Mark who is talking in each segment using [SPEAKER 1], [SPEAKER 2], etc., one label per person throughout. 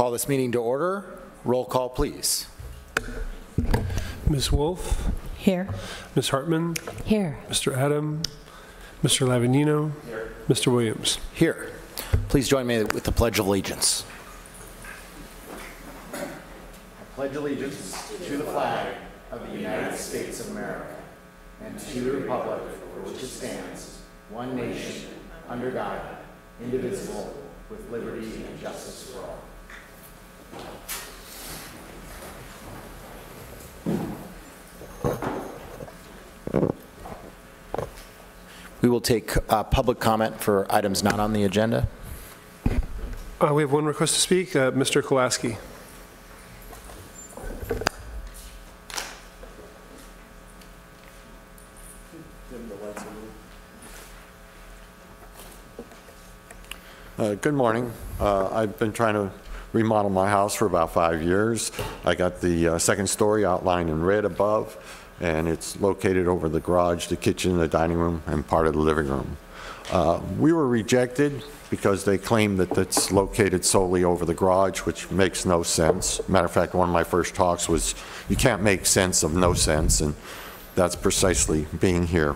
[SPEAKER 1] call this meeting to order. Roll call, please.
[SPEAKER 2] Ms. Wolf?
[SPEAKER 3] Here.
[SPEAKER 2] Ms. Hartman?
[SPEAKER 3] Here.
[SPEAKER 2] Mr. Adam? Mr. Lavanino? Here. Mr. Williams?
[SPEAKER 1] Here. Please join me with the Pledge of Allegiance. I pledge allegiance to the flag of the United States of America and to the republic for which it stands, one nation, under God, indivisible, with liberty and justice for all. We will take public comment for items not on the agenda.
[SPEAKER 2] We have one request to speak. Mr. Kolaski.
[SPEAKER 4] Good morning. I've been trying to remodel my house for about 5 years. I got the second story outlined in red above, and it's located over the garage, the kitchen, the dining room, and part of the living room. We were rejected because they claimed that it's located solely over the garage, which makes no sense. Matter of fact, one of my first talks was, you can't make sense of no sense, and that's precisely being here.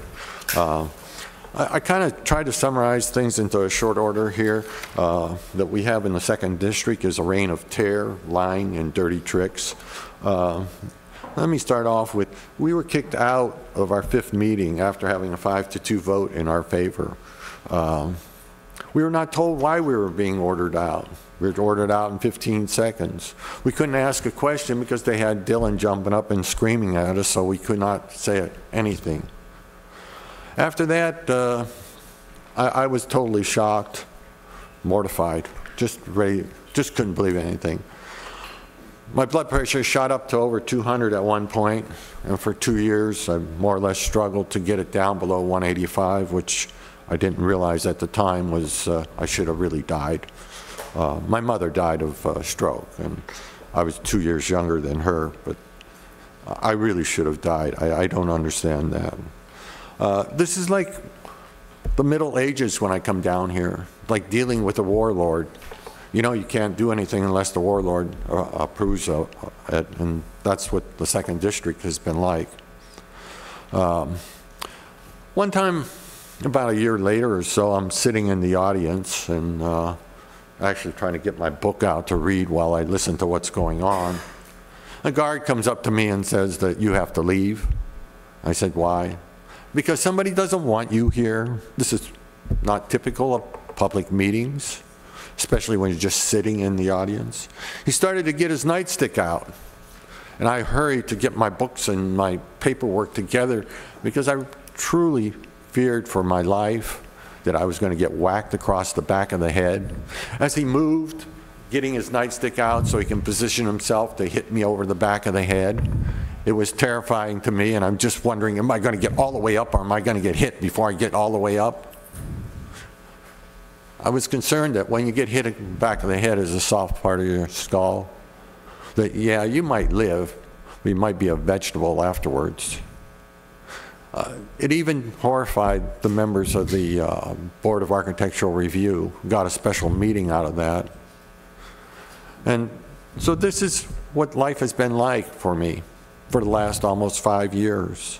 [SPEAKER 4] I kind of tried to summarize things into a short order here. That we have in the 2nd District is a reign of terror, lying, and dirty tricks. Let me start off with, we were kicked out of our 5th meeting after having a 5-2 vote in our favor. We were not told why we were being ordered out. We were ordered out in 15 seconds. We couldn't ask a question because they had Dylan jumping up and screaming at us, so we could not say anything. After that, I was totally shocked, mortified, just couldn't believe anything. My blood pressure shot up to over 200 at one point, and for 2 years I more or less struggled to get it down below 185, which I didn't realize at the time was I should have really died. My mother died of stroke, and I was 2 years younger than her, but I really should have died. I don't understand that. This is like the Middle Ages when I come down here, like dealing with a warlord. You know, you can't do anything unless the warlord approves of it, and that's what the 2nd District has been like. One time, about a year later or so, I'm sitting in the audience and actually trying to get my book out to read while I listen to what's going on. A guard comes up to me and says that you have to leave. I said, why? Because somebody doesn't want you here. This is not typical of public meetings, especially when you're just sitting in the audience. He started to get his nightstick out, and I hurried to get my books and my paperwork together because I truly feared for my life that I was going to get whacked across the back of the head. As he moved, getting his nightstick out so he can position himself to hit me over the back of the head, it was terrifying to me, and I'm just wondering, am I going to get all the way up, or am I going to get hit before I get all the way up? I was concerned that when you get hit at the back of the head as a soft part of your skull, that, yeah, you might live, but you might be a vegetable afterwards. It even horrified the members of the Board of Architectural Review, got a special meeting out of that. And so this is what life has been like for me for the last almost 5 years.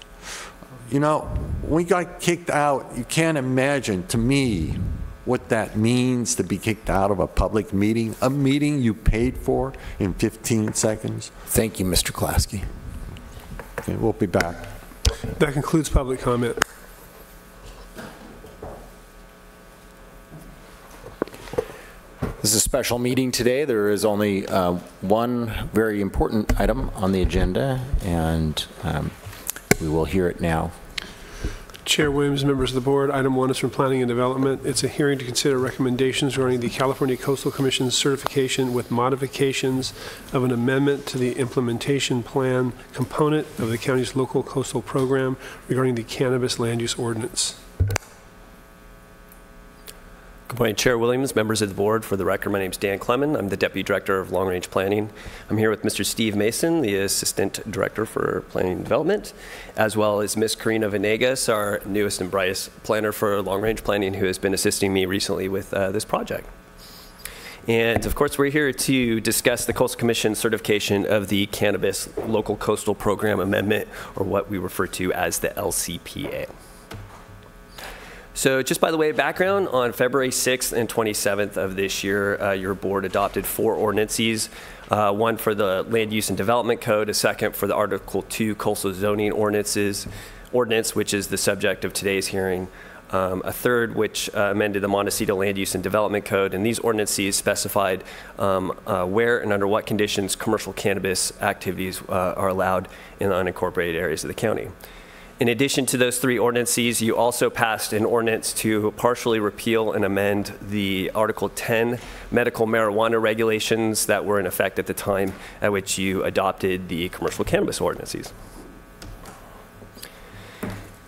[SPEAKER 4] You know, when we got kicked out, you can't imagine, to me, what that means to be kicked out of a public meeting, a meeting you paid for in 15 seconds.
[SPEAKER 1] Thank you, Mr. Kolaski.
[SPEAKER 4] Okay, we'll be back.
[SPEAKER 2] That concludes public comment.
[SPEAKER 1] This is a special meeting today. There is only one very important item on the agenda, and we will hear it now.
[SPEAKER 2] Chair Williams, members of the board, item 1 is from Planning and Development. It's a hearing to consider recommendations regarding the California Coastal Commission's certification with modifications of an amendment to the implementation plan component of the county's local coastal program regarding the cannabis land use ordinance.
[SPEAKER 5] Good morning, Chair Williams, members of the board. For the record, my name is Dan Clement. I'm the Deputy Director of Long Range Planning. I'm here with Mr. Steve Mason, the Assistant Director for Planning and Development, as well as Ms. Karina Venegas, our newest and brightest planner for Long Range Planning, who has been assisting me recently with this project. And of course, we're here to discuss the Coastal Commission certification of the Cannabis Local Coastal Program Amendment, or what we refer to as the LCPA. So just by the way of background, on February 6th and 27th of this year, your board adopted 4 ordinances, one for the Land Use and Development Code, a second for the Article 2 Coastal Zoning Ordinance, which is the subject of today's hearing, a third which amended the Montecito Land Use and Development Code, and these ordinances specified where and under what conditions commercial cannabis activities are allowed in the unincorporated areas of the county. In addition to those 3 ordinances, you also passed an ordinance to partially repeal and amend the Article 10 medical marijuana regulations that were in effect at the time at which you adopted the commercial cannabis ordinances.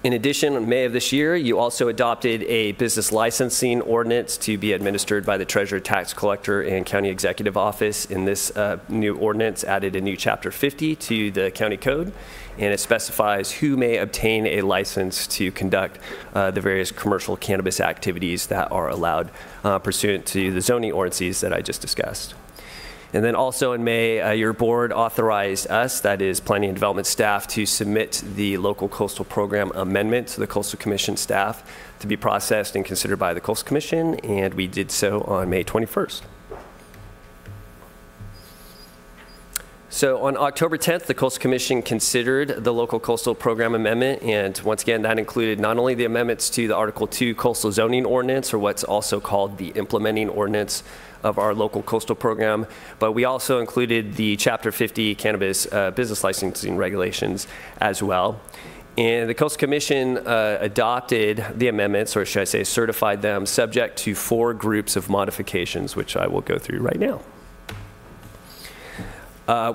[SPEAKER 5] In addition, in May of this year, you also adopted a business licensing ordinance to be administered by the Treasurer, Tax Collector, and County Executive Office. In this new ordinance, added a new Chapter 50 to the County Code, and it specifies who may obtain a license to conduct the various commercial cannabis activities that are allowed pursuant to the zoning ordinances that I just discussed. And then also in May, your board authorized us, that is Planning and Development staff, to submit the Local Coastal Program Amendment to the Coastal Commission staff to be processed and considered by the Coastal Commission, and we did so on May 21st. So on October 10th, the Coastal Commission considered the Local Coastal Program Amendment, and once again, that included not only the amendments to the Article 2 Coastal Zoning Ordinance, or what's also called the Implementing Ordinance of our Local Coastal Program, but we also included the Chapter 50 Cannabis Business Licensing Regulations as well. And the Coastal Commission adopted the amendments, or should I say certified them, subject to 4 groups of modifications, which I will go through right now.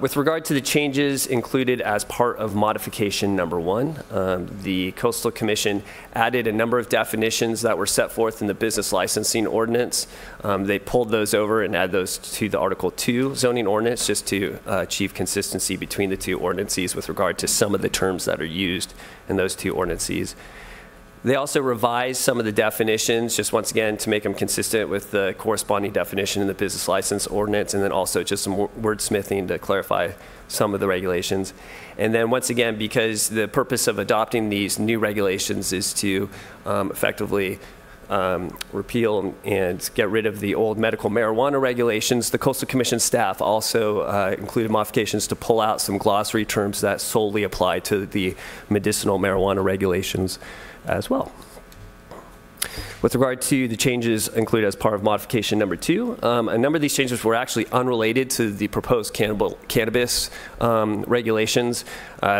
[SPEAKER 5] With regard to the changes included as part of modification number 1, the Coastal Commission added a number of definitions that were set forth in the business licensing ordinance. They pulled those over and added those to the Article 2 zoning ordinance just to achieve consistency between the 2 ordinances with regard to some of the terms that are used in those 2 ordinances. They also revised some of the definitions, just once again to make them consistent with the corresponding definition in the business license ordinance, and then also just some wordsmithing to clarify some of the regulations. And then once again, because the purpose of adopting these new regulations is to effectively repeal and get rid of the old medical marijuana regulations, the Coastal Commission staff also included modifications to pull out some glossary terms that solely apply to the medicinal marijuana regulations as well. With regard to the changes included as part of modification number 2, a number of these changes were actually unrelated to the proposed cannabis regulations.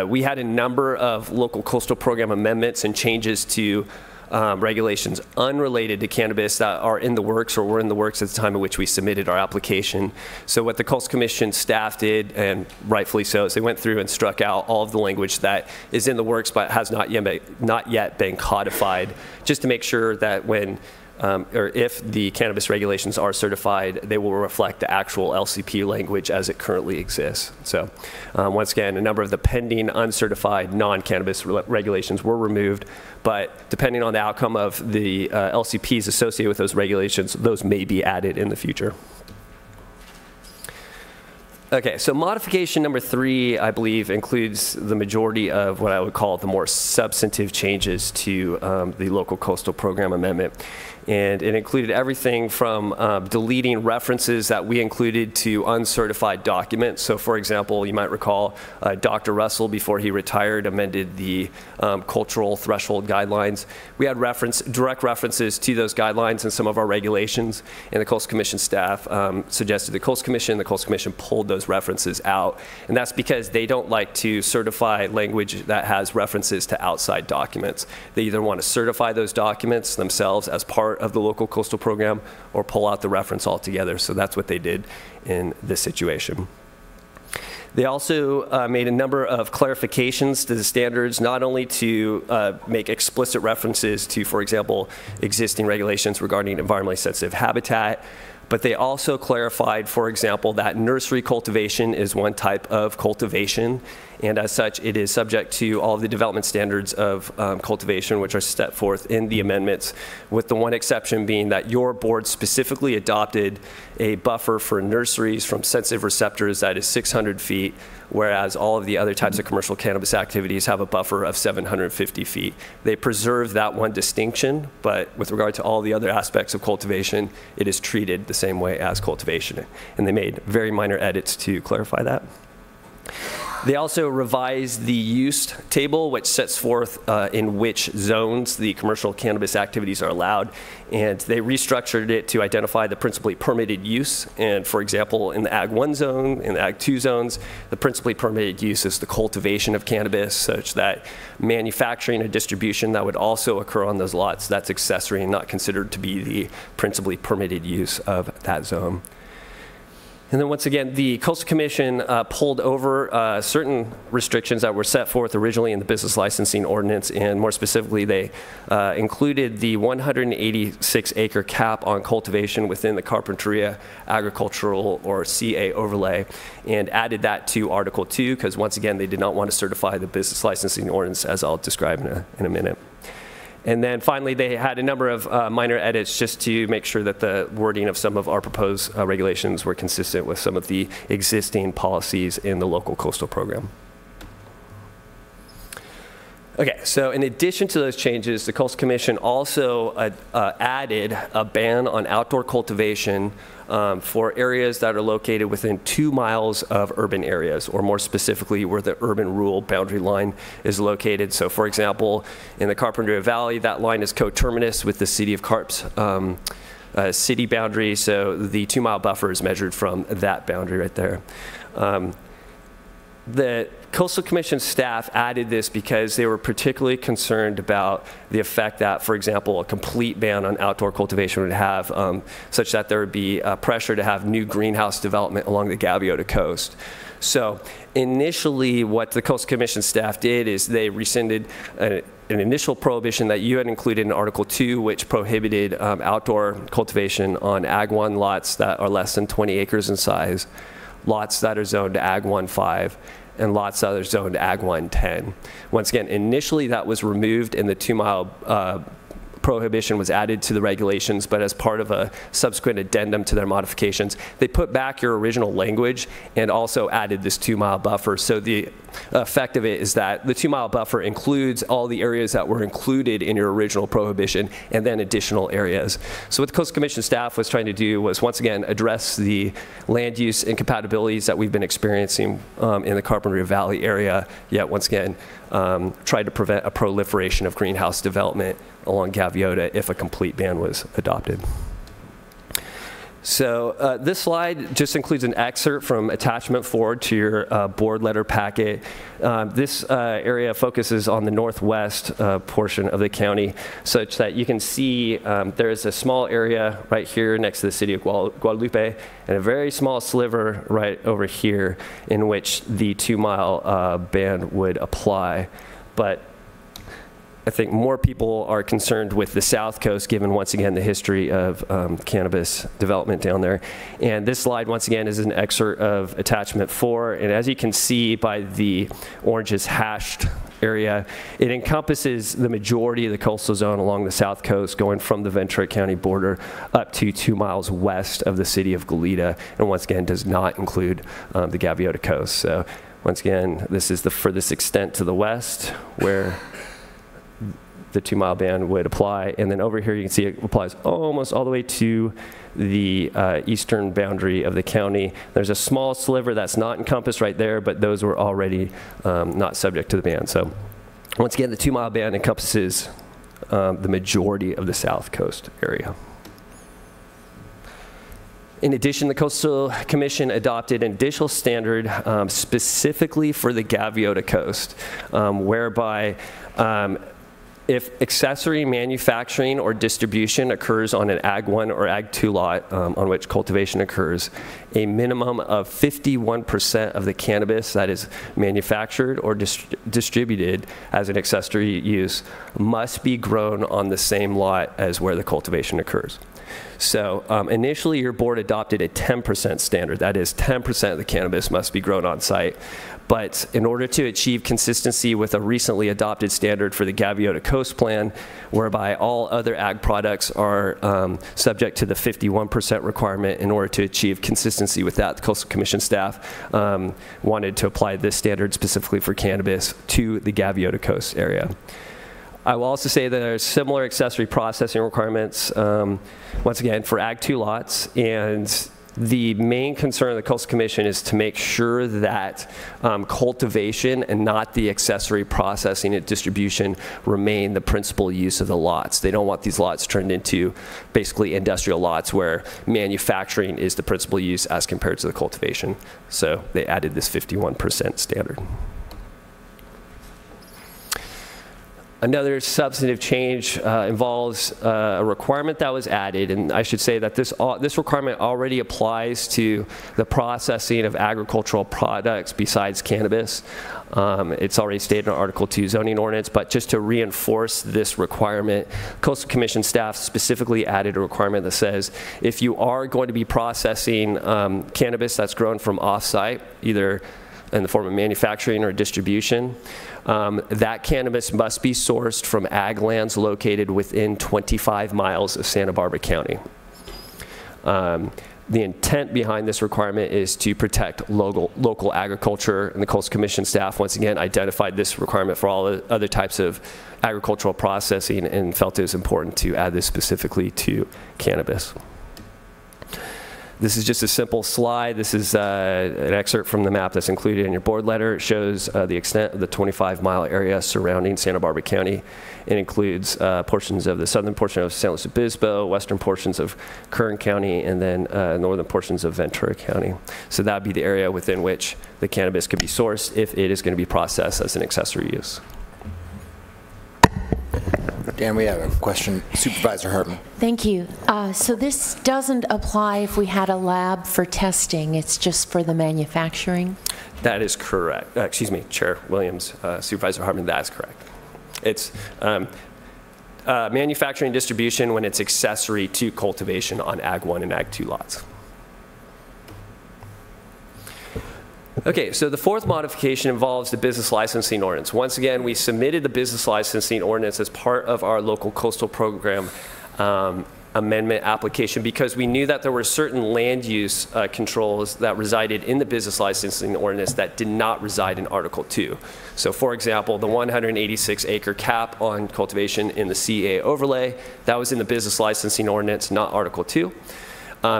[SPEAKER 5] We had a number of local coastal program amendments and changes to regulations unrelated to cannabis that are in the works or were in the works at the time at which we submitted our application. So what the Coastal Commission staff did, and rightfully so, is they went through and struck out all of the language that is in the works but has not yet been codified, just to make sure that when or if the cannabis regulations are certified, they will reflect the actual LCP language as it currently exists. So once again, a number of the pending uncertified non-cannabis regulations were removed, but depending on the outcome of the LCPs associated with those regulations, those may be added in the future. Okay, so modification number 3, I believe, includes the majority of what I would call the more substantive changes to the local coastal program amendment. And it included everything from deleting references that we included to uncertified documents. So for example, you might recall Dr. Russell, before he retired, amended the cultural threshold guidelines. We had direct references to those guidelines in some of our regulations, and the Coastal Commission staff suggested the Coastal Commission pulled those references out. And that's because they don't like to certify language that has references to outside documents. They either want to certify those documents themselves as part of the local coastal program or pull out the reference altogether. So that's what they did in this situation. They also made a number of clarifications to the standards, not only to make explicit references to, for example, existing regulations regarding environmentally sensitive habitat, But they also clarified, for example, that nursery cultivation is one type of cultivation, and as such, it is subject to all of the development standards of cultivation, which are set forth in the amendments, with the one exception being that your board specifically adopted a buffer for nurseries from sensitive receptors that is 600 feet, whereas all of the other types of commercial cannabis activities have a buffer of 750 feet. They preserve that one distinction, but with regard to all the other aspects of cultivation, it is treated the same way as cultivation. And they made very minor edits to clarify that. They also revised the use table, which sets forth in which zones the commercial cannabis activities are allowed, and they restructured it to identify the principally permitted use. And for example, in the Ag 1 zone, in the Ag 2 zones, the principally permitted use is the cultivation of cannabis, such that manufacturing and distribution that would also occur on those lots, that's accessory and not considered to be the principally permitted use of that zone. And then once again, the Coastal Commission pulled over certain restrictions that were set forth originally in the business licensing ordinance, and more specifically, they included the 186-acre cap on cultivation within the Carpinteria Agricultural, or CA, overlay, and added that to Article 2, because once again, they did not want to certify the business licensing ordinance, as I'll describe in a minute. And then finally, they had a number of minor edits just to make sure that the wording of some of our proposed regulations were consistent with some of the existing policies in the local coastal program. Okay, so in addition to those changes, the Coastal Commission also added a ban on outdoor cultivation for areas that are located within 2 miles of urban areas, or more specifically, where the urban-rural boundary line is located. So for example, in the Carpinteria Valley, that line is coterminous with the City of Carp's city boundary, so the 2-mile buffer is measured from that boundary right there. The Coastal Commission staff added this because they were particularly concerned about the effect that, for example, a complete ban on outdoor cultivation would have, such that there would be pressure to have new greenhouse development along the Gaviota coast. So initially, what the Coastal Commission staff did is they rescinded an initial prohibition that you had included in Article 2, which prohibited outdoor cultivation on Ag 1 lots that are less than 20 acres in size, lots that are zoned to Ag 1-5, and lots that are zoned to Ag 1-10. Once again, initially that was removed and the 2-mile prohibition was added to the regulations, but as part of a subsequent addendum to their modifications, they put back your original language and also added this 2-mile buffer. So the effect of it is that the 2-mile buffer includes all the areas that were included in your original prohibition and then additional areas. So what the Coastal Commission staff was trying to do was once again address the land use incompatibilities that we've been experiencing in the Carpinteria Valley area, yet once again tried to prevent a proliferation of greenhouse development along Gaviota if a complete ban was adopted. So this slide just includes an excerpt from attachment 4 to your board letter packet. This area focuses on the northwest portion of the county, such that you can see there is a small area right here next to the city of Guadalupe, and a very small sliver right over here in which the 2-mile ban would apply. But I think more people are concerned with the South Coast, given once again the history of cannabis development down there. And this slide once again is an excerpt of attachment 4, and as you can see by the oranges hashed area, it encompasses the majority of the coastal zone along the South Coast, going from the Ventura County border up to 2 miles west of the city of Goleta, and once again does not include the Gaviota coast. So once again, this is the furthest extent to the west where the 2-mile ban would apply, and then over here you can see it applies almost all the way to the eastern boundary of the county. There's a small sliver that's not encompassed right there, but those were already not subject to the ban. So once again, the 2-mile ban encompasses the majority of the South Coast area. In addition, the Coastal Commission adopted an additional standard specifically for the Gaviota coast, whereby if accessory manufacturing or distribution occurs on an Ag 1 or Ag 2 lot on which cultivation occurs, a minimum of 51% of the cannabis that is manufactured or distributed as an accessory use must be grown on the same lot as where the cultivation occurs. So initially, your board adopted a 10% standard. That is, 10% of the cannabis must be grown on site. But in order to achieve consistency with a recently adopted standard for the Gaviota Coast Plan, whereby all other ag products are subject to the 51% requirement, in order to achieve consistency with that, the Coastal Commission staff wanted to apply this standard specifically for cannabis to the Gaviota Coast area. I will also say that there are similar accessory processing requirements, once again, for Ag 2 lots, and the main concern of the Coastal Commission is to make sure that cultivation and not the accessory processing and distribution remain the principal use of the lots. They don't want these lots turned into basically industrial lots where manufacturing is the principal use as compared to the cultivation. So they added this 51% standard. Another substantive change involves a requirement that was added, and I should say that this requirement already applies to the processing of agricultural products besides cannabis. It's already stated in Article 2 zoning ordinance, but just to reinforce this requirement, Coastal Commission staff specifically added a requirement that says if you are going to be processing cannabis that's grown from off-site, either in the form of manufacturing or distribution, that cannabis must be sourced from ag lands located within 25 miles of Santa Barbara County. The intent behind this requirement is to protect local agriculture, and the Coastal Commission staff once again identified this requirement for all the other types of agricultural processing and felt it was important to add this specifically to cannabis. This is just a simple slide. This is an excerpt from the map that's included in your board letter. It shows the extent of the 25-mile area surrounding Santa Barbara County. It includes portions of the southern portion of San Luis Obispo, western portions of Kern County, and then northern portions of Ventura County. So that would be the area within which the cannabis could be sourced if it is going to be processed as an accessory use.
[SPEAKER 1] Dan, we have a question. Supervisor Hartman.
[SPEAKER 3] Thank you. So this doesn't apply if we had a lab for testing. It's just for the manufacturing?
[SPEAKER 5] That is correct. Excuse me, Chair Williams, Supervisor Hartman, that is correct. It's manufacturing and distribution when it's accessory to cultivation on Ag 1 and Ag 2 lots. Okay, so the fourth modification involves the business licensing ordinance. Once again, we submitted the business licensing ordinance as part of our local coastal program amendment application because we knew that there were certain land use controls that resided in the business licensing ordinance that did not reside in Article 2. So for example, the 186-acre cap on cultivation in the CA overlay, that was in the business licensing ordinance, not Article 2.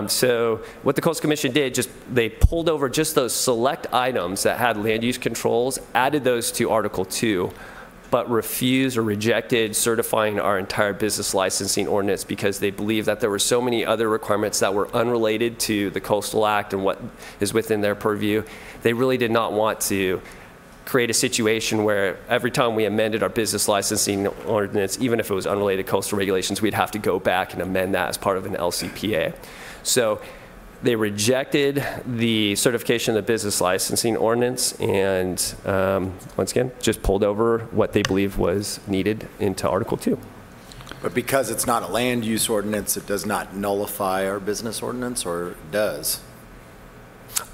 [SPEAKER 5] So what the Coastal Commission did, they pulled over just those select items that had land use controls, added those to Article 2, but refused or rejected certifying our entire business licensing ordinance because they believed that there were so many other requirements that were unrelated to the Coastal Act and what is within their purview. They really did not want to create a situation where every time we amended our business licensing ordinance, even if it was unrelated to coastal regulations, we'd have to go back and amend that as part of an LCPA. So they rejected the certification of the business licensing ordinance and once again, just pulled over what they believe was needed into Article 2.
[SPEAKER 1] But because it's not a land use ordinance, it does not nullify our business ordinance, or it does?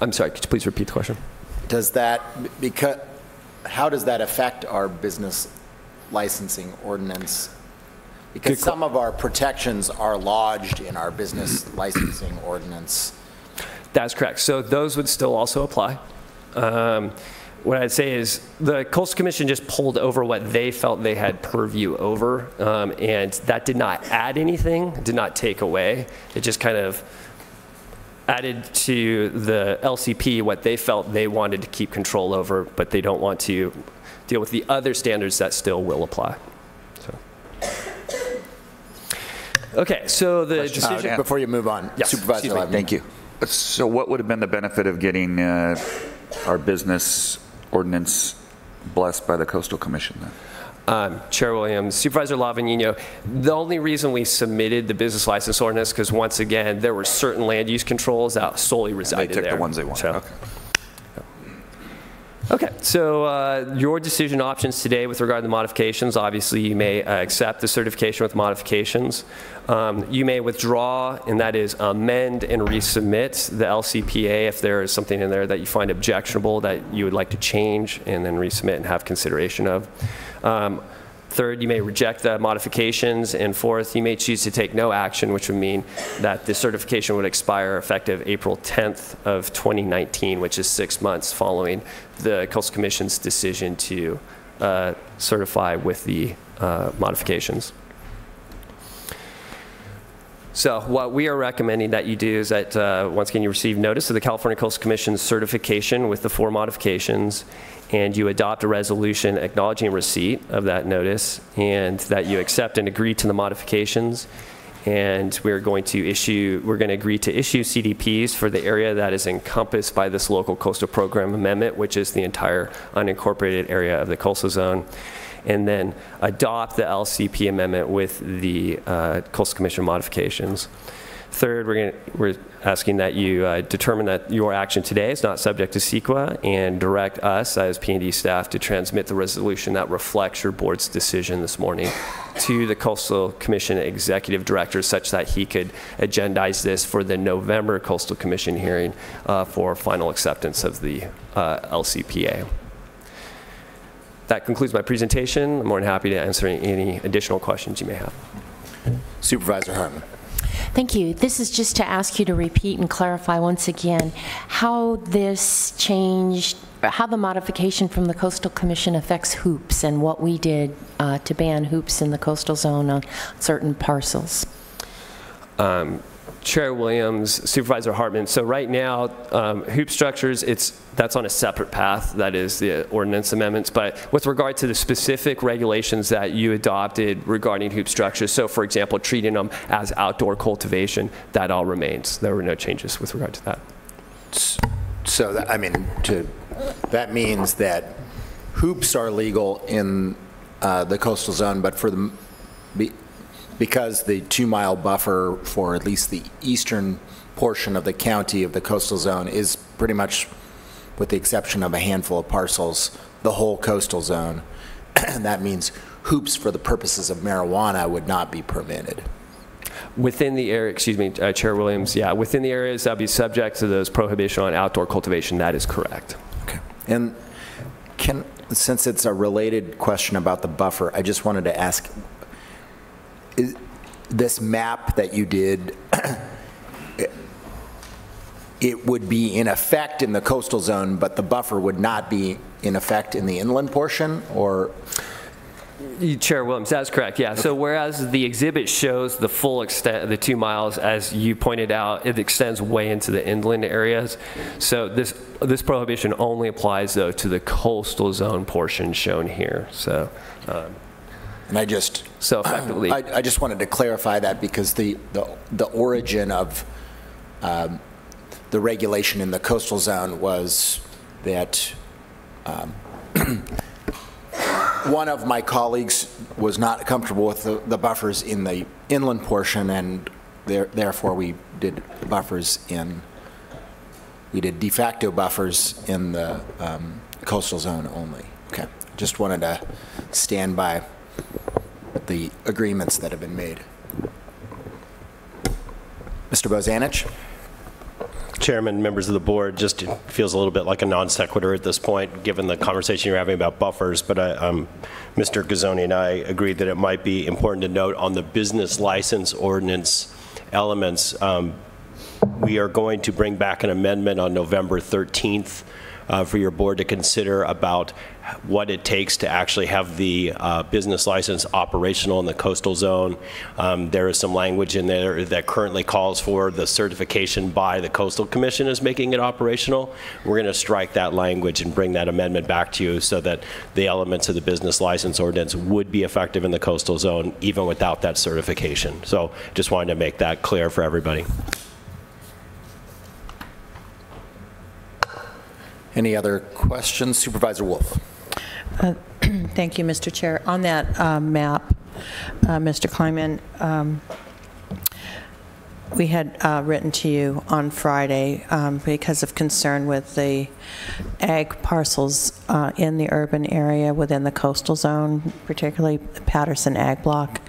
[SPEAKER 5] I'm sorry, could you please repeat the question?
[SPEAKER 1] Does that, because, how does that affect our business licensing ordinance? Because some of our protections are lodged in our business licensing ordinance.
[SPEAKER 5] That's correct. So those would still also apply. What I'd say is the Coastal Commission just pulled over what they felt they had purview over, and that did not add anything, did not take away. It just kind of added to the LCP what they felt they wanted to keep control over, but they don't want to deal with the other standards that still will apply. So. Okay, so the decision...
[SPEAKER 1] before you move on,
[SPEAKER 5] yes,
[SPEAKER 1] Supervisor Levin.
[SPEAKER 6] Thank you. So what would have been the benefit of getting our business ordinance blessed by the Coastal Commission then?
[SPEAKER 5] Chair Williams, Supervisor Lavanino, the only reason we submitted the business license ordinance, because once again, there were certain land use controls that solely resided there.
[SPEAKER 6] They took the ones they wanted.
[SPEAKER 5] So,
[SPEAKER 6] Okay.
[SPEAKER 5] okay, so your decision options today with regard to the modifications, obviously you may accept the certification with modifications. You may withdraw, and that is amend and resubmit the LCPA if there is something in there that you find objectionable that you would like to change, and then resubmit and have consideration of. Third, you may reject the modifications, and fourth, you may choose to take no action, which would mean that the certification would expire effective April 10th of 2019, which is 6 months following the Coastal Commission's decision to certify with the modifications. So what we are recommending that you do is that, once again, you receive notice of the California Coastal Commission's certification with the 4 modifications, and you adopt a resolution acknowledging receipt of that notice, and that you accept and agree to the modifications. And we're going to agree to issue CDPs for the area that is encompassed by this local coastal program amendment, which is the entire unincorporated area of the coastal zone. And then adopt the LCP amendment with the Coastal Commission modifications. Third, we're asking that you determine that your action today is not subject to CEQA, and direct us as P&D staff to transmit the resolution that reflects your board's decision this morning to the Coastal Commission Executive Director, such that he could agendize this for the November Coastal Commission hearing for final acceptance of the LCPA. That concludes my presentation. I'm more than happy to answer any additional questions you may have.
[SPEAKER 1] Supervisor Hartman.
[SPEAKER 3] Thank you. This is just to ask you to repeat and clarify once again how this changed, how the modification from the Coastal Commission affects hoops, and what we did to ban hoops in the coastal zone on certain parcels.
[SPEAKER 5] Chair Williams, Supervisor Hartman, so right now, hoop structures, that's on a separate path, that is the ordinance amendments, but with regard to the specific regulations that you adopted regarding hoop structures, so for example, treating them as outdoor cultivation, that all remains. There were no changes with regard to that.
[SPEAKER 1] So, that, I mean, that means that hoops are legal in the coastal zone, but for the, because the 2-mile buffer for at least the eastern portion of the county of the coastal zone is pretty much, with the exception of a handful of parcels, the whole coastal zone. And that means hoops for the purposes of marijuana would not be permitted.
[SPEAKER 5] Within the area, excuse me, Chair Williams, yeah, within the areas that be subject to those prohibition on outdoor cultivation, that is correct.
[SPEAKER 1] Okay. And since it's a related question about the buffer, I just wanted to ask, this map that you did, it would be in effect in the coastal zone, but the buffer would not be in effect in the inland portion, or?
[SPEAKER 5] Chair Williams, that's correct, yeah. So whereas the exhibit shows the full extent of the 2 miles, as you pointed out, it extends way into the inland areas. So this prohibition only applies, though, to the coastal zone portion shown here. So.
[SPEAKER 1] And I just,
[SPEAKER 5] so effectively,
[SPEAKER 1] I just wanted to clarify that, because the origin of the regulation in the coastal zone was that one of my colleagues was not comfortable with the buffers in the inland portion, and therefore we did buffers we did de facto buffers in the coastal zone only. Okay, just wanted to stand by the agreements that have been made. Mr. Bozanich?
[SPEAKER 7] Chairman, members of the board, just feels a little bit like a non sequitur at this point, given the conversation you're having about buffers, but Mr. Gazzoni and I agreed that it might be important to note on the business license ordinance elements, we are going to bring back an amendment on November 13th for your board to consider about what it takes to actually have the business license operational in the coastal zone. There is some language in there that currently calls for the certification by the Coastal Commission as making it operational. We're going to strike that language and bring that amendment back to you so that the elements of the business license ordinance would be effective in the coastal zone even without that certification. So just wanted to make that clear for everybody.
[SPEAKER 1] Any other questions? Supervisor Wolf.
[SPEAKER 8] Thank you, Mr. Chair. On that map, Mr. Kleiman, we had written to you on Friday because of concern with the ag parcels in the urban area within the coastal zone, particularly the Patterson Ag Block.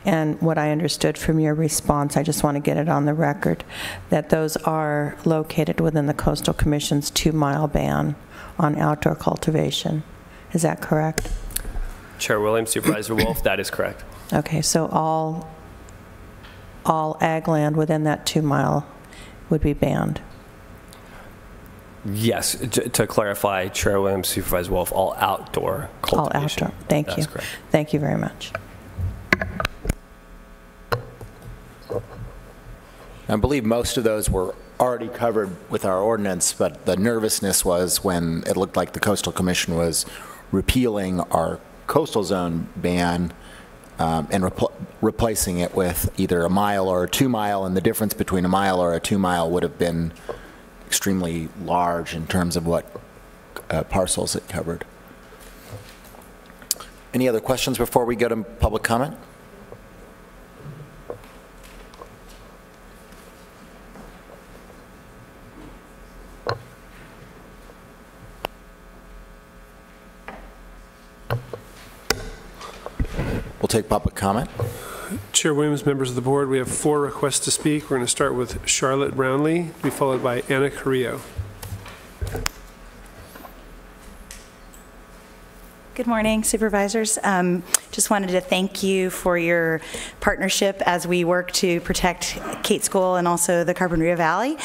[SPEAKER 8] And what I understood from your response, I just want to get it on the record, that those are located within the Coastal Commission's 2-mile ban on outdoor cultivation. Is that correct?
[SPEAKER 5] Chair Williams, Supervisor Wolf, that is correct.
[SPEAKER 8] Okay, so all ag land within that 2-mile would be banned?
[SPEAKER 5] Yes, to clarify, Chair Williams, Supervisor Wolf, all outdoor cultivation.
[SPEAKER 8] All outdoor, thank you.
[SPEAKER 5] That's correct.
[SPEAKER 8] Thank you very much.
[SPEAKER 1] I believe most of those were already covered with our ordinance, but the nervousness was when it looked like the Coastal Commission was repealing our coastal zone ban and replacing it with either a mile or a 2-mile, and the difference between a mile or a 2-mile would have been extremely large in terms of what parcels it covered. Any other questions before we go to public comment? We'll take public comment.
[SPEAKER 2] Chair Williams, members of the board, we have 4 requests to speak. We're going to start with Charlotte Brownlee, to be followed by Anna Carrillo.
[SPEAKER 9] Good morning, Supervisors. Just wanted to thank you for your partnership as we work to protect Kate School and also the Carpinteria Valley.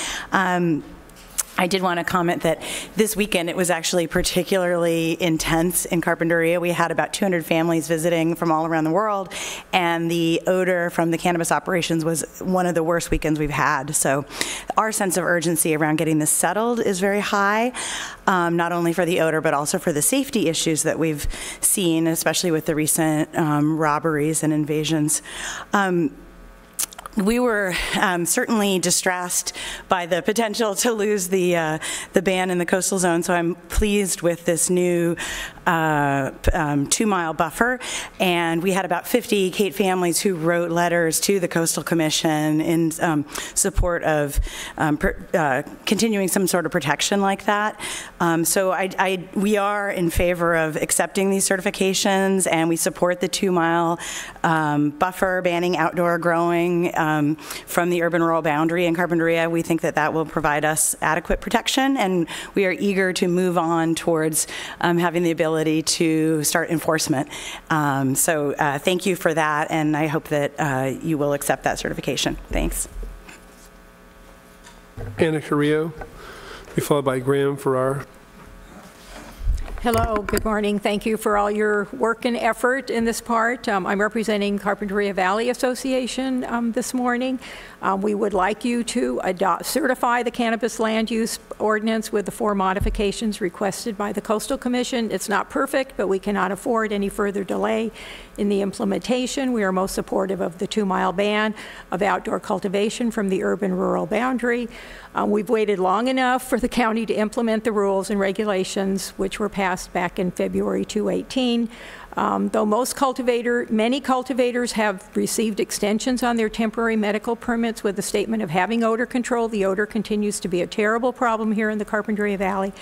[SPEAKER 9] I did want to comment that this weekend it was actually particularly intense in Carpinteria. We had about 200 families visiting from all around the world, and the odor from the cannabis operations was one of the worst weekends we've had. So our sense of urgency around getting this settled is very high, not only for the odor but also for the safety issues that we've seen, especially with the recent robberies and invasions. We were certainly distressed by the potential to lose the ban in the coastal zone, so I'm pleased with this new 2-mile buffer. And we had about 50 Kate families who wrote letters to the Coastal Commission in support of continuing some sort of protection like that. So we are in favor of accepting these certifications, and we support the 2-mile buffer banning outdoor growing from the urban-rural boundary in Carpinteria. We think that that will provide us adequate protection, and we are eager to move on towards having the ability to start enforcement. So thank you for that, and I hope that you will accept that certification. Thanks.
[SPEAKER 2] Anna Carrillo, be followed by Graham Farrar.
[SPEAKER 10] Hello, good morning. Thank you for all your work and effort in this part. I'm representing Carpinteria Valley Association this morning. We would like you to certify the cannabis land use ordinance with the 4 modifications requested by the Coastal Commission. It's not perfect, but we cannot afford any further delay in the implementation. We are most supportive of the 2-mile ban of outdoor cultivation from the urban-rural boundary. We've waited long enough for the county to implement the rules and regulations which were passed back in February 2018. Though many cultivators have received extensions on their temporary medical permits with the statement of having odor control, the odor continues to be a terrible problem here in the Carpinteria Valley,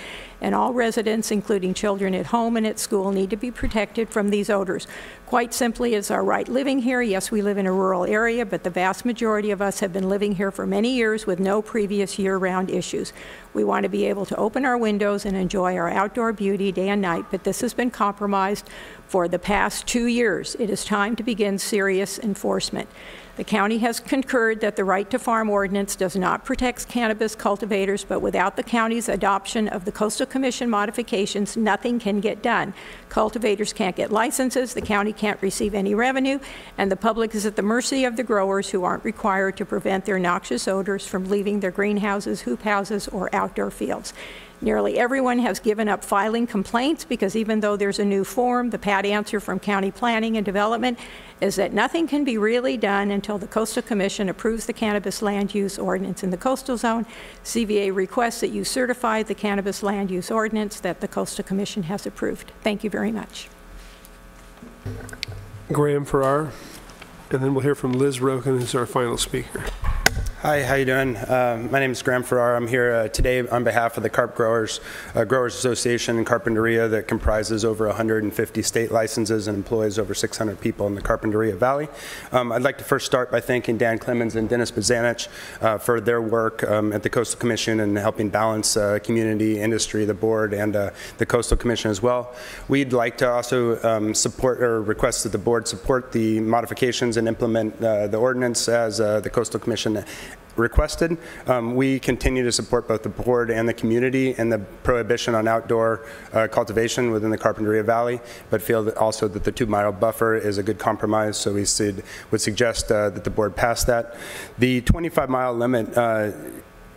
[SPEAKER 10] and all residents, including children at home and at school, need to be protected from these odors. Quite simply, it's our right living here. Yes, we live in a rural area, but the vast majority of us have been living here for many years with no previous year-round issues. We want to be able to open our windows and enjoy our outdoor beauty day and night, but this has been compromised for the past 2 years. It is time to begin serious enforcement. The county has concurred that the right to farm ordinance does not protect cannabis cultivators, but without the county's adoption of the Coastal Commission modifications, nothing can get done. Cultivators can't get licenses, the county can't receive any revenue, and the public is at the mercy of the growers who aren't required to prevent their noxious odors from leaving their greenhouses, hoop houses, or outdoor fields. Nearly everyone has given up filing complaints because even though there's a new form, the pat answer from County Planning and Development is that nothing can be really done until the Coastal Commission approves the cannabis land use ordinance in the coastal zone. CVA requests that you certify the cannabis land use ordinance that the Coastal Commission has approved. Thank you very much.
[SPEAKER 2] Graham Farrar, and then we'll hear from Liz Rogan, who's our final speaker.
[SPEAKER 11] Hi, how you doing? My name is Graham Farrar. I'm here today on behalf of the Carp Growers Association in Carpinteria that comprises over 150 state licenses and employs over 600 people in the Carpinteria Valley. I'd like to first start by thanking Dan Clemens and Dennis Bazanich for their work at the Coastal Commission and helping balance community, industry, the board, and the Coastal Commission as well. We'd like to also support or request that the board support the modifications and implement the ordinance as the Coastal Commission requested. We continue to support both the board and the community in the prohibition on outdoor cultivation within the Carpinteria Valley, but feel that also that the 2-mile buffer is a good compromise, so we would suggest that the board pass that. The 25-mile limit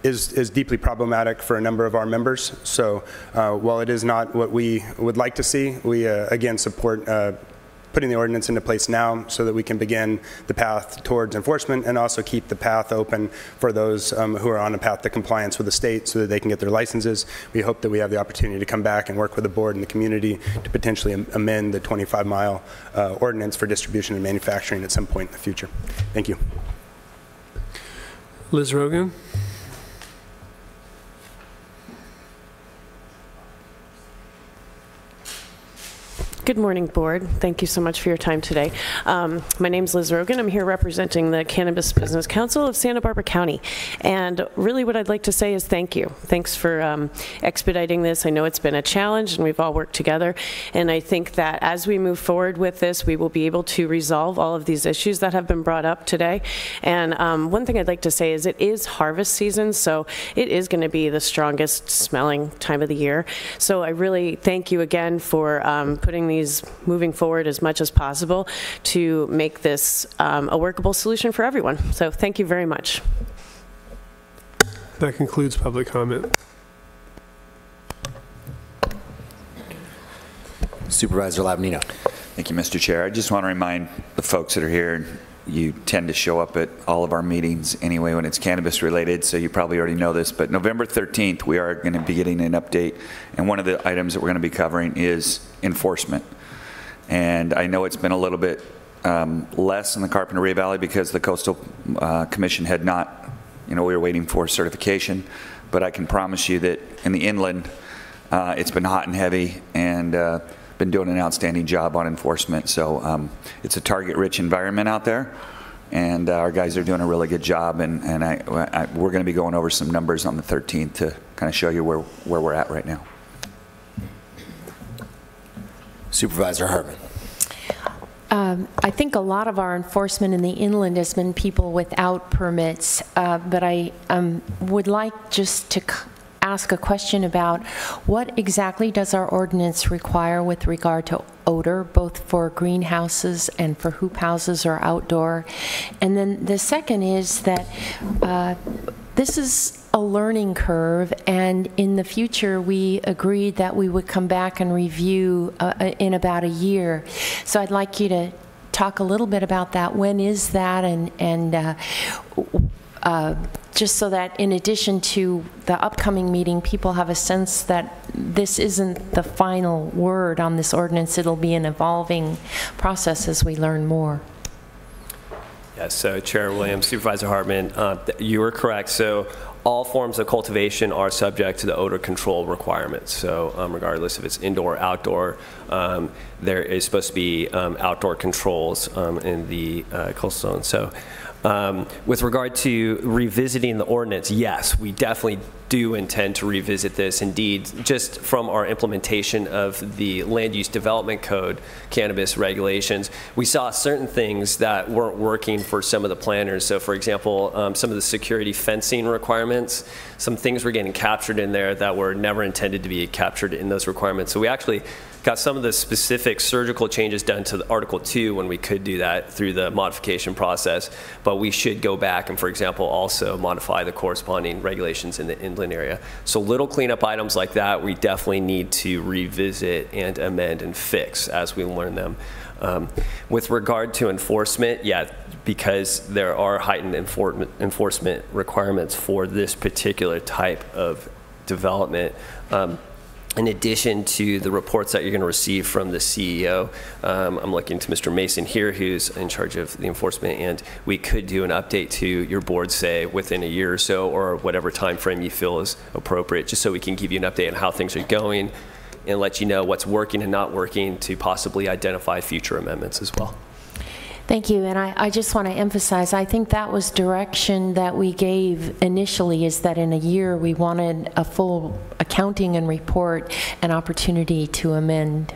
[SPEAKER 11] is deeply problematic for a number of our members, so while it is not what we would like to see, we again support putting the ordinance into place now so that we can begin the path towards enforcement and also keep the path open for those who are on a path to compliance with the state so that they can get their licenses. We hope that we have the opportunity to come back and work with the board and the community to potentially amend the 25-mile ordinance for distribution and manufacturing at some point in the future. Thank you.
[SPEAKER 2] Liz Rogan.
[SPEAKER 12] Good morning, board. Thank you so much for your time today. My name is Liz Rogan. I'm here representing the Cannabis Business Council of Santa Barbara County. And really what I'd like to say is thank you. Thanks for expediting this. I know it's been a challenge and we've all worked together. And I think that as we move forward with this, we will be able to resolve all of these issues that have been brought up today. And one thing I'd like to say is it is harvest season, so it is going to be the strongest smelling time of the year. So I really thank you again for putting these moving forward as much as possible to make this a workable solution for everyone. So thank you very much.
[SPEAKER 2] That concludes public comment.
[SPEAKER 13] Supervisor Labnino.
[SPEAKER 6] Thank you, Mr. Chair. I just want to remind the folks that are here, you tend to show up at all of our meetings anyway when it's cannabis related, so you probably already know this, but November 13th, we are going to be getting an update, and one of the items that we're going to be covering is enforcement. And I know it's been a little bit less in the Carpinteria Valley because the Coastal Commission had not, we were waiting for certification, but I can promise you that in the inland, it's been hot and heavy, and been doing an outstanding job on enforcement. So it's a target-rich environment out there, and our guys are doing a really good job. And we're going to be going over some numbers on the 13th to kind of show you where we're at right now.
[SPEAKER 13] Supervisor Hartman.
[SPEAKER 3] I think a lot of our enforcement in the inland has been people without permits, but I would like just to ask a question about what exactly does our ordinance require with regard to odor, both for greenhouses and for hoop houses or outdoor. And then the second is that this is a learning curve, and in the future we agreed that we would come back and review in about a year. So I'd like you to talk a little bit about that. When is that? And just so that in addition to the upcoming meeting, people have a sense that this isn't the final word on this ordinance. It'll be an evolving process as we learn more.
[SPEAKER 5] Yes, so Chair Williams, Supervisor Hartman, you are correct. So all forms of cultivation are subject to the odor control requirements. So regardless if it's indoor or outdoor, there is supposed to be outdoor controls in the coastal zone. So with regard to revisiting the ordinance, yes, we definitely do intend to revisit this. Indeed, just from our implementation of the Land Use Development Code cannabis regulations, we saw certain things that weren't working for some of the planners. So for example, some of the security fencing requirements, some things were getting captured in there that were never intended to be captured in those requirements. So we actually got some of the specific surgical changes done to the Article 2 when we could do that through the modification process, but we should go back and, for example, also modify the corresponding regulations in the inland area. So little cleanup items like that, we definitely need to revisit and amend and fix as we learn them. With regard to enforcement, yeah, because there are heightened enforcement requirements for this particular type of development, in addition to the reports that you're going to receive from the CEO, I'm looking to Mr. Mason here, who's in charge of the enforcement, and we could do an update to your board, say, within a year or so, or whatever time frame you feel is appropriate, just so we can give you an update on how things are going and let you know what's working and not working to possibly identify future amendments as well.
[SPEAKER 3] Thank you, and I just want to emphasize, I think that was direction that we gave initially, is that in a year we wanted a full accounting and report and opportunity to amend.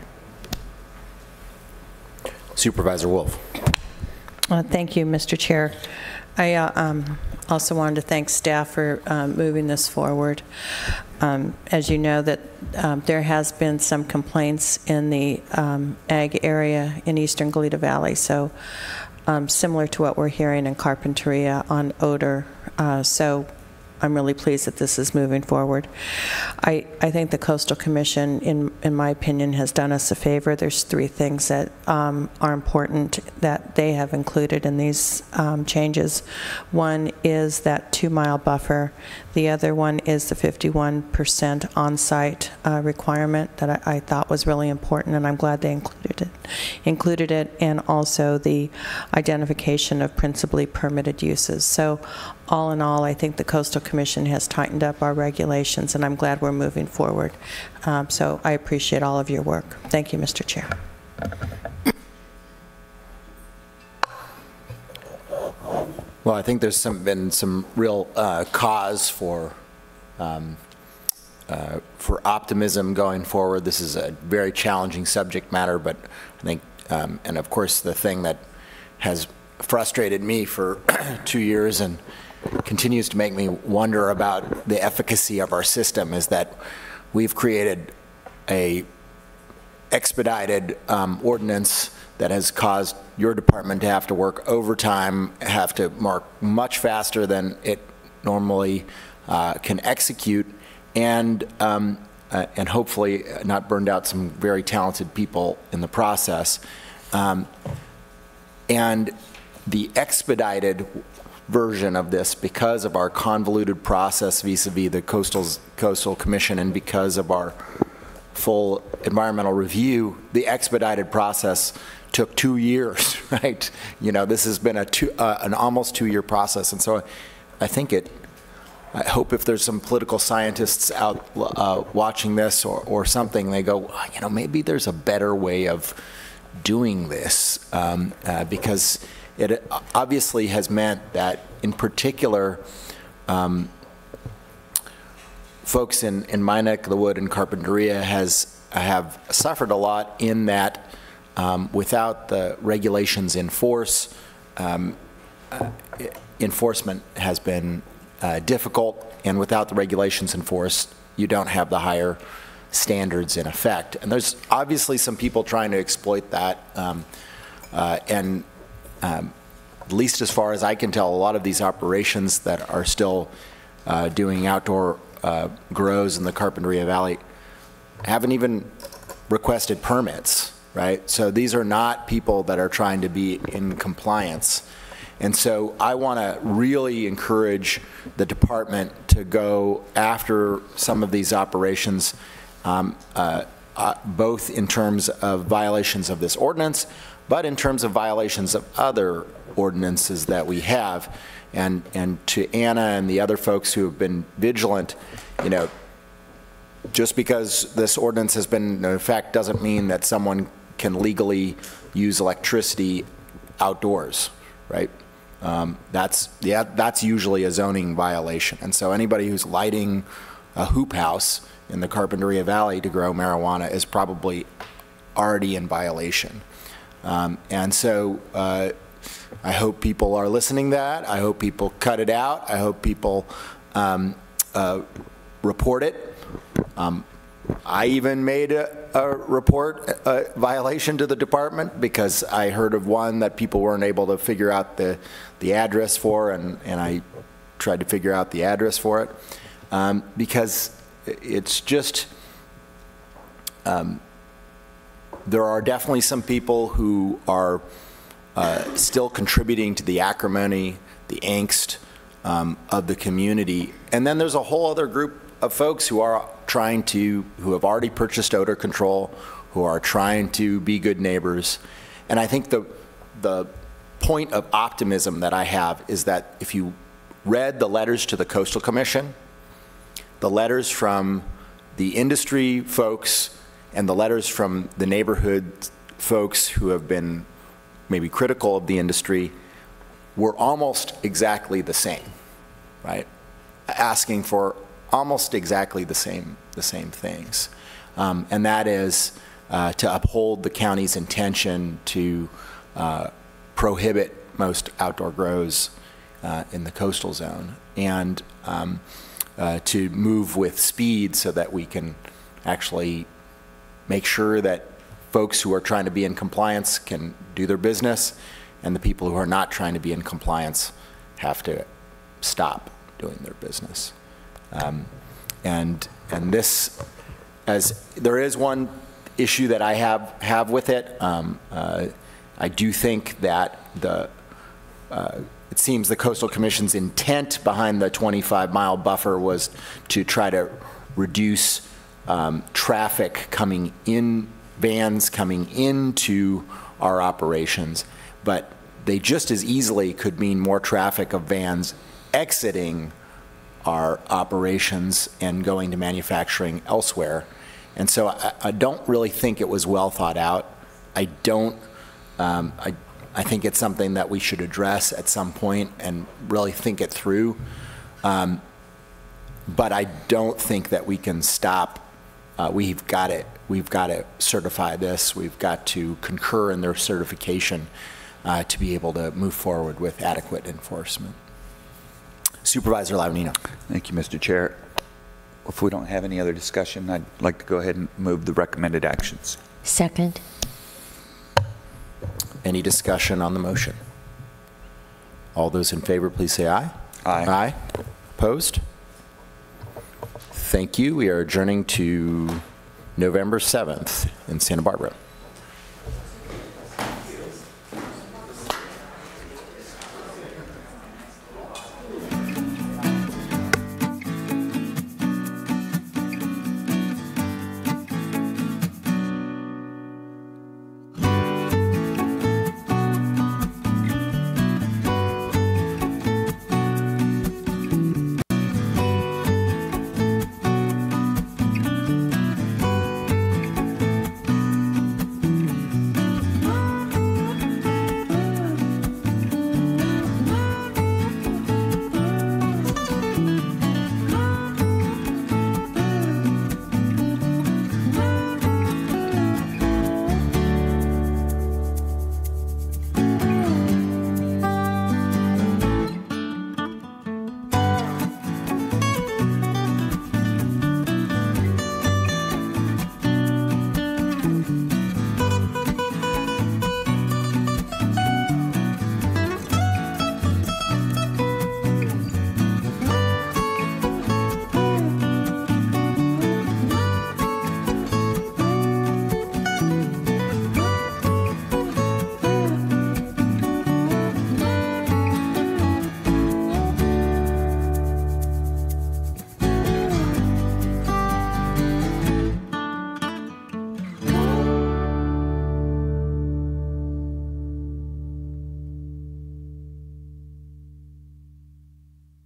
[SPEAKER 13] Supervisor Wolf.
[SPEAKER 8] Thank you, Mr. Chair. I also wanted to thank staff for moving this forward. As you know, that there has been some complaints in the ag area in eastern Goleta Valley, so similar to what we're hearing in Carpinteria on odor. So I'm really pleased that this is moving forward. I think the Coastal Commission, in my opinion, has done us a favor. There's 3 things that are important that they have included in these changes. One is that 2-mile buffer. The other one is the 51% on-site requirement that I thought was really important, and I'm glad they included it, and also the identification of principally permitted uses. So all in all, I think the Coastal Commission has tightened up our regulations, and I'm glad we're moving forward. So I appreciate all of your work. Thank you, Mr. Chair.
[SPEAKER 13] Well, I think there's been some real cause for optimism going forward. This is a very challenging subject matter, but I think, and of course, the thing that has frustrated me for 2 years and continues to make me wonder about the efficacy of our system is that we've created a expedited ordinance that has caused your department to have to work overtime, have to mark much faster than it normally can execute, and hopefully not burned out some very talented people in the process. And the expedited version of this, because of our convoluted process vis-a-vis the Coastal Commission and because of our full environmental review, the expedited process took 2 years, right? You know, this has been an almost 2-year process. And so I think I hope if there's some political scientists out watching this or something, they go, you know, maybe there's a better way of doing this, because it obviously has meant that, in particular, folks in my neck of the wood in Carpinteria have suffered a lot in that without the regulations in force, enforcement has been difficult, and without the regulations enforced, you don't have the higher standards in effect. And there's obviously some people trying to exploit that, and at least as far as I can tell, a lot of these operations that are still doing outdoor grows in the Carpinteria Valley haven't even requested permits, right? So these are not people that are trying to be in compliance. And so I want to really encourage the department to go after some of these operations, both in terms of violations of this ordinance, but in terms of violations of other ordinances that we have. And to Anna and the other folks who have been vigilant, you know, just because this ordinance has been in effect doesn't mean that someone can legally use electricity outdoors, right? That's usually a zoning violation. And so anybody who's lighting a hoop house in the Carpinteria Valley to grow marijuana is probably already in violation. And so I hope people are listening to that. I hope people cut it out. I hope people report it. I even made a report violation to the department because I heard of one that people weren't able to figure out the address for, and I tried to figure out the address for it, because it's just, there are definitely some people who are still contributing to the acrimony, the angst of the community. And then there's a whole other group of folks who are who have already purchased odor control, who are trying to be good neighbors. And I think the point of optimism that I have is that if you read the letters to the Coastal Commission, the letters from the industry folks and the letters from the neighborhood folks who have been maybe critical of the industry were almost exactly the same, right? Asking for almost exactly the same things. And that is to uphold the county's intention to prohibit most outdoor grows in the coastal zone, and to move with speed so that we can actually make sure that folks who are trying to be in compliance can do their business, and the people who are not trying to be in compliance have to stop doing their business. And this, as there is one issue that I have with it, I do think that it seems the Coastal Commission's intent behind the 25-mile buffer was to try to reduce traffic coming in, vans coming into our operations, but they just as easily could mean more traffic of vans exiting our operations and going to manufacturing elsewhere. And so I don't really think it was well thought out. I think it's something that we should address at some point and really think it through. But I don't think that we can stop. We've got to certify this. We've got to concur in their certification to be able to move forward with adequate enforcement. Supervisor Lavanino.
[SPEAKER 6] Thank you, Mr. Chair. If we don't have any other discussion, I'd like to go ahead and move the recommended actions.
[SPEAKER 3] Second.
[SPEAKER 13] Any discussion on the motion? All those in favor, please say aye.
[SPEAKER 6] Aye.
[SPEAKER 13] Aye. Opposed? Thank you. We are adjourning to November 7th in Santa Barbara.